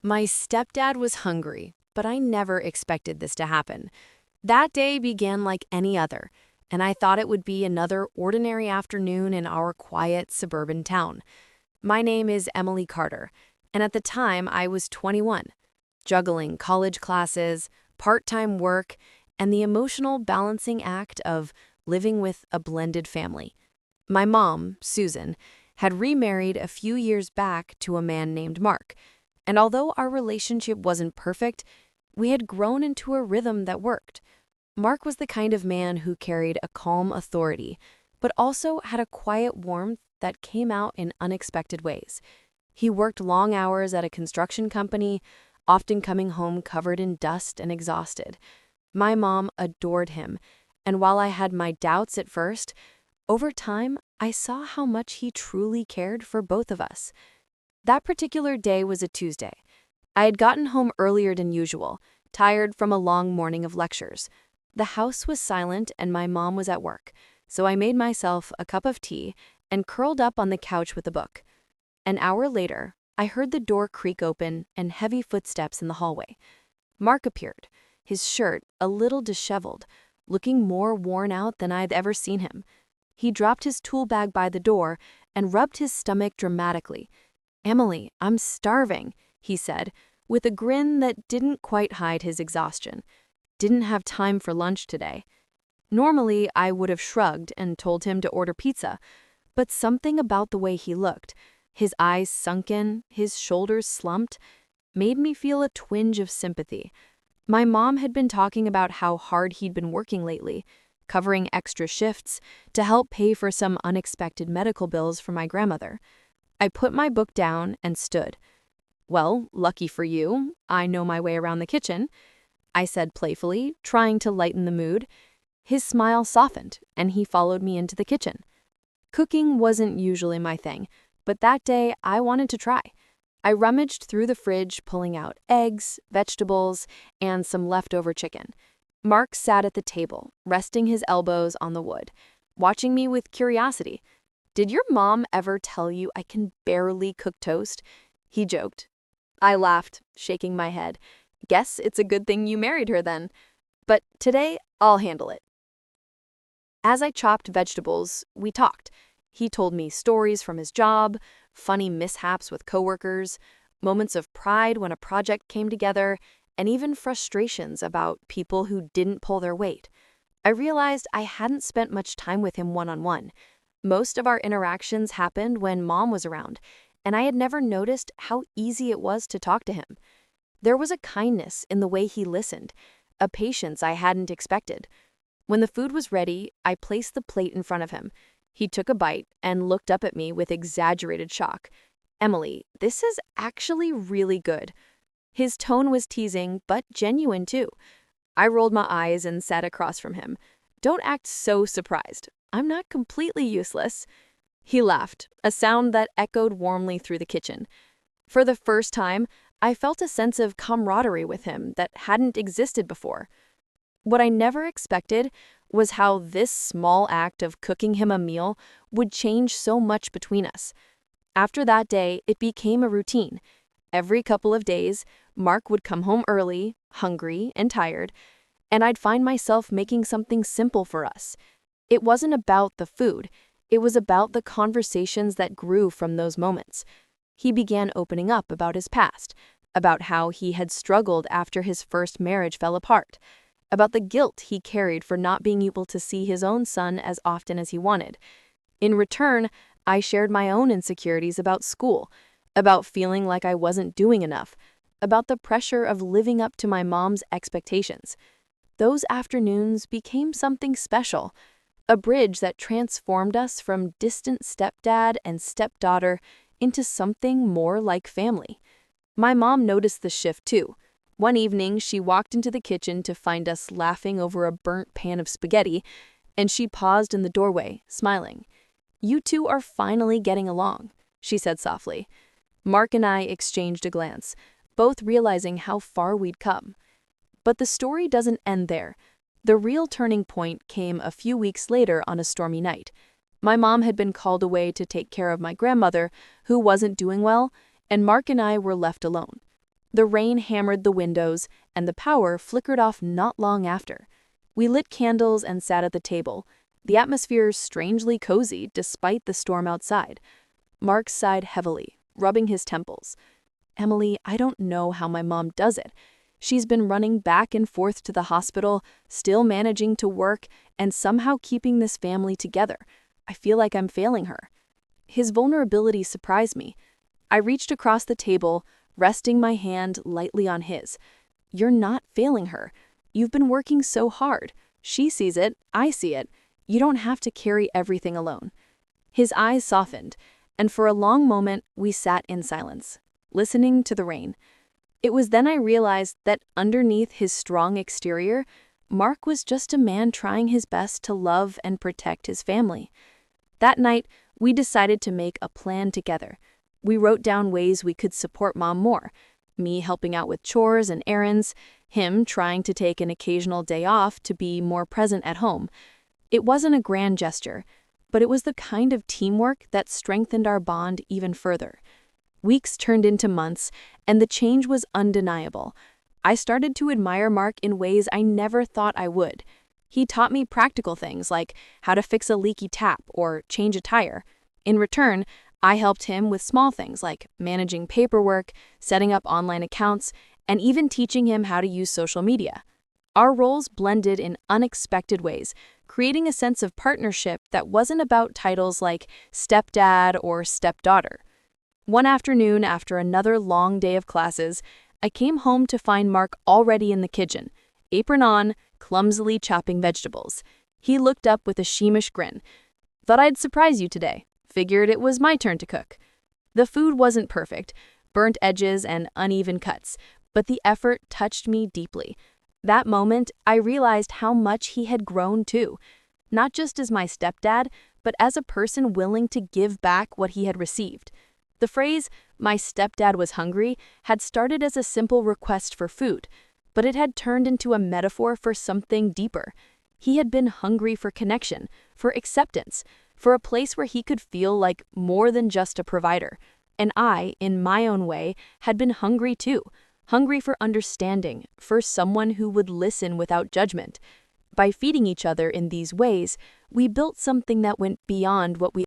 My stepdad was hungry, but I never expected this to happen. That day began like any other, and I thought it would be another ordinary afternoon in our quiet suburban town. My name is Emily Carter, and at the time I was 21, juggling college classes, part-time work, and the emotional balancing act of living with a blended family. My mom, Susan, had remarried a few years back to a man named Mark, and although our relationship wasn't perfect, we had grown into a rhythm that worked. Mark was the kind of man who carried a calm authority, but also had a quiet warmth that came out in unexpected ways. He worked long hours at a construction company, often coming home covered in dust and exhausted. My mom adored him, and while I had my doubts at first, over time I saw how much he truly cared for both of us. That particular day was a Tuesday. I had gotten home earlier than usual, tired from a long morning of lectures. The house was silent and my mom was at work, so I made myself a cup of tea and curled up on the couch with a book. An hour later, I heard the door creak open and heavy footsteps in the hallway. Mark appeared, his shirt a little disheveled, looking more worn out than I'd ever seen him. He dropped his tool bag by the door and rubbed his stomach dramatically. "Emily, I'm starving," he said, with a grin that didn't quite hide his exhaustion. "Didn't have time for lunch today." Normally, I would have shrugged and told him to order pizza, but something about the way he looked, his eyes sunken, his shoulders slumped, made me feel a twinge of sympathy. My mom had been talking about how hard he'd been working lately, covering extra shifts to help pay for some unexpected medical bills for my grandmother. I put my book down and stood. "Well, lucky for you, I know my way around the kitchen," I said playfully, trying to lighten the mood. His smile softened, and he followed me into the kitchen. Cooking wasn't usually my thing, but that day I wanted to try. I rummaged through the fridge, pulling out eggs, vegetables, and some leftover chicken. Mark sat at the table, resting his elbows on the wood, watching me with curiosity. "Did your mom ever tell you I can barely cook toast?" he joked. I laughed, shaking my head. "Guess it's a good thing you married her then. But today, I'll handle it." As I chopped vegetables, we talked. He told me stories from his job, funny mishaps with coworkers, moments of pride when a project came together, and even frustrations about people who didn't pull their weight. I realized I hadn't spent much time with him one-on-one. Most of our interactions happened when Mom was around, and I had never noticed how easy it was to talk to him. There was a kindness in the way he listened, a patience I hadn't expected. When the food was ready, I placed the plate in front of him. He took a bite and looked up at me with exaggerated shock. "Emily, this is actually really good." His tone was teasing, but genuine too. I rolled my eyes and sat across from him. "Don't act so surprised. I'm not completely useless." He laughed, a sound that echoed warmly through the kitchen. For the first time, I felt a sense of camaraderie with him that hadn't existed before. What I never expected was how this small act of cooking him a meal would change so much between us. After that day, it became a routine. Every couple of days, Mark would come home early, hungry and tired, and I'd find myself making something simple for us. It wasn't about the food. It was about the conversations that grew from those moments. He began opening up about his past, about how he had struggled after his first marriage fell apart, about the guilt he carried for not being able to see his own son as often as he wanted. In return, I shared my own insecurities about school, about feeling like I wasn't doing enough, about the pressure of living up to my mom's expectations. Those afternoons became something special, a bridge that transformed us from distant stepdad and stepdaughter into something more like family. My mom noticed the shift too. One evening, she walked into the kitchen to find us laughing over a burnt pan of spaghetti, and she paused in the doorway, smiling. "You two are finally getting along," she said softly. Mark and I exchanged a glance, both realizing how far we'd come. But the story doesn't end there. The real turning point came a few weeks later on a stormy night. My mom had been called away to take care of my grandmother, who wasn't doing well, and Mark and I were left alone. The rain hammered the windows, and the power flickered off not long after. We lit candles and sat at the table, the atmosphere strangely cozy despite the storm outside. Mark sighed heavily, rubbing his temples. "Emily, I don't know how my mom does it. She's been running back and forth to the hospital, still managing to work, and somehow keeping this family together. I feel like I'm failing her." His vulnerability surprised me. I reached across the table, resting my hand lightly on his. "You're not failing her. You've been working so hard. She sees it, I see it. You don't have to carry everything alone." His eyes softened, and for a long moment we sat in silence, listening to the rain. It was then I realized that underneath his strong exterior, Mark was just a man trying his best to love and protect his family. That night, we decided to make a plan together. We wrote down ways we could support Mom more, me helping out with chores and errands, him trying to take an occasional day off to be more present at home. It wasn't a grand gesture, but it was the kind of teamwork that strengthened our bond even further. Weeks turned into months, and the change was undeniable. I started to admire Mark in ways I never thought I would. He taught me practical things like how to fix a leaky tap or change a tire. In return, I helped him with small things like managing paperwork, setting up online accounts, and even teaching him how to use social media. Our roles blended in unexpected ways, creating a sense of partnership that wasn't about titles like stepdad or stepdaughter. One afternoon, after another long day of classes, I came home to find Mark already in the kitchen, apron on, clumsily chopping vegetables. He looked up with a sheepish grin. "Thought I'd surprise you today. Figured it was my turn to cook." The food wasn't perfect, burnt edges and uneven cuts, but the effort touched me deeply. That moment, I realized how much he had grown too, not just as my stepdad, but as a person willing to give back what he had received. The phrase, "my stepdad was hungry," had started as a simple request for food, but it had turned into a metaphor for something deeper. He had been hungry for connection, for acceptance, for a place where he could feel like more than just a provider. And I, in my own way, had been hungry too, hungry for understanding, for someone who would listen without judgment. By feeding each other in these ways, we built something that went beyond what we